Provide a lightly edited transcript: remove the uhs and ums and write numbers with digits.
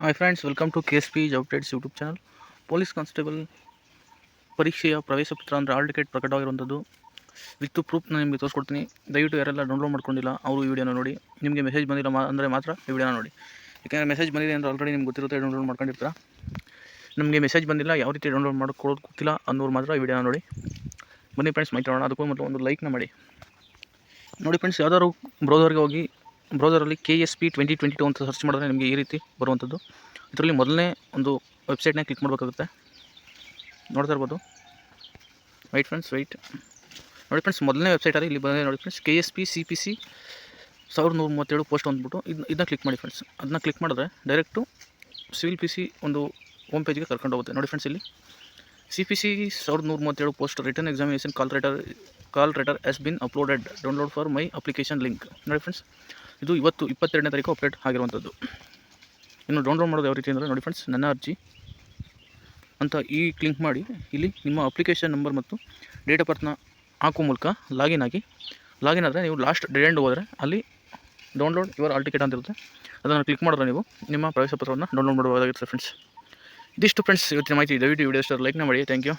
Hi friends, welcome to KSP job updates YouTube channel. Police constable ಪರೀಕ್ಷೆಯ ಪ್ರವೇಶ ಪತ್ರ ಅಂದರೆ ಆಲ್ ಟಿಕೆಟ್ ಪ್ರಕಟವಾಗಿರುವಂಥದ್ದು ವಿತ್ ಪ್ರೂಫ್ನ ನಿಮಗೆ ತೋರಿಸ್ಕೊಡ್ತೀನಿ. ದಯವಿಟ್ಟು ಯಾರೆಲ್ಲ ಡೌನ್ಲೋಡ್ ಮಾಡ್ಕೊಂಡಿಲ್ಲ ಅವರು ಈ ವಿಡಿಯೋನ ನೋಡಿ. ನಿಮಗೆ ಮೆಸೇಜ್ ಬಂದಿಲ್ಲ ಅಂದರೆ ಮಾತ್ರ ಈ ವಿಡಿಯೋನ ನೋಡಿ. ಯಾಕೆಂದರೆ ಮೆಸೇಜ್ ಬಂದಿದೆ ಅಂದರೆ ಆಲ್ರೆಡಿ ನಿಮ್ಗೆ ಗೊತ್ತಿರುತ್ತೆ, ಡೌನ್ಲೋಡ್ ಮಾಡ್ಕೊಂಡಿರ್ತೀರ. ನಮಗೆ ಮೆಸೇಜ್ ಬಂದಿಲ್ಲ, ಯಾವ ರೀತಿ ಡೌನ್ಲೋಡ್ ಮಾಡ್ಕೊಳ್ಳೋದು ಗೊತ್ತಿಲ್ಲ ಅನ್ನೋರು ಮಾತ್ರ ಈ ವಿಡಿಯೋನ ನೋಡಿ. ಬನ್ನಿ ಫ್ರೆಂಡ್ಸ್, ಮಾಹಿತಿ ನೋಡೋಣ. ಅದಕ್ಕೂ ಮೊದಲು ಒಂದು ಲೈಕ್ನ ಮಾಡಿ. ನೋಡಿ ಫ್ರೆಂಡ್ಸ್, ಯಾವ್ದಾದ್ರು ಬ್ರೌಸರ್ಗೆ ಹೋಗಿ ಬ್ರೌಸರಲ್ಲಿ KSP 2022 ಅಂತ ಸರ್ಚ್ ಮಾಡಿದ್ರೆ ನಿಮಗೆ ಈ ರೀತಿ ಬರುವಂಥದ್ದು. ಇದರಲ್ಲಿ ಮೊದಲನೇ ಒಂದು ವೆಬ್ಸೈಟ್ನ ಕ್ಲಿಕ್ ಮಾಡಬೇಕಾಗುತ್ತೆ. ನೋಡ್ತಾ ಇರ್ಬೋದು. White friends, white. ನೋಡಿ ಫ್ರೆಂಡ್ಸ್, ಮೊದಲನೇ ವೆಬ್ಸೈಟಲ್ಲಿ ಇಲ್ಲಿ ಬಂದಿದೆ ನೋಡಿ ಫ್ರೆಂಡ್ಸ್, KSP CPC 1137 ಪೋಸ್ಟ್ ಅಂದ್ಬಿಟ್ಟು ಇದನ್ನ ಕ್ಲಿಕ್ ಮಾಡಿ ಫ್ರೆಂಡ್ಸ್. ಅದನ್ನ ಕ್ಲಿಕ್ ಮಾಡಿದ್ರೆ ಡೈರೆಕ್ಟು ಸಿವಿಲ್ PC ಒಂದು ಹೋಮ್ ಪೇಜ್ಗೆ ಕರ್ಕೊಂಡು ಹೋಗುತ್ತೆ. ನೋಡಿ ಫ್ರೆಂಡ್ಸ್, ಇಲ್ಲಿ CPC 1137 post return examination call letter has been uploaded, download for my application link. ನೋಡಿ ಫ್ರೆಂಡ್ಸ್, ಇದು ಇವತ್ತು 22ನೇ ತಾರೀಕು ಅಪ್ಡೇಟ್ ಆಗಿರುವಂಥದ್ದು. ಇನ್ನು ಡೌನ್ಲೋಡ್ ಮಾಡೋದು ಯಾವ ರೀತಿ ಅಂದರೆ ನೋಡಿ ಫ್ರೆಂಡ್ಸ್, ನನ್ನ ಅರ್ಜಿ ಅಂತ ಈ ಕ್ಲಿಕ್ ಮಾಡಿ ಇಲ್ಲಿ ನಿಮ್ಮ ಅಪ್ಲಿಕೇಶನ್ ನಂಬರ್ ಮತ್ತು ಡೇಟ್ ಆಫ್ ಬರ್ತ್ನ ಹಾಕುವ ಮೂಲಕ ಲಾಗಿನ್ ಆದರೆ ನೀವು ಲಾಸ್ಟ್ ಡೆಡ್ ಎಂಡ್ ಹೋದರೆ ಅಲ್ಲಿ ಡೌನ್ಲೋಡ್ ಯುವರ್ ಆಲ್ ಟಿಕೆಟ್ ಅಂತ ಇರುತ್ತೆ. ಅದನ್ನು ಕ್ಲಿಕ್ ಮಾಡಿದ್ರೆ ನೀವು ನಿಮ್ಮ ಪ್ರವೇಶ ಪತ್ರವನ್ನು ಡೌನ್ಲೋಡ್ ಮಾಡಬಹುದಾಗಿರುತ್ತೆ ಫ್ರೆಂಡ್ಸ್. ಇದಿಷ್ಟು ಫ್ರೆಂಡ್ಸ್ ಇವತ್ತಿನ ಮಾಹಿತಿ. ದಯವಿಟ್ಟು ವಿಡಿಯೋ ಇಷ್ಟ ಲೈಕ್ನ ಮಾಡಿ. Thank you.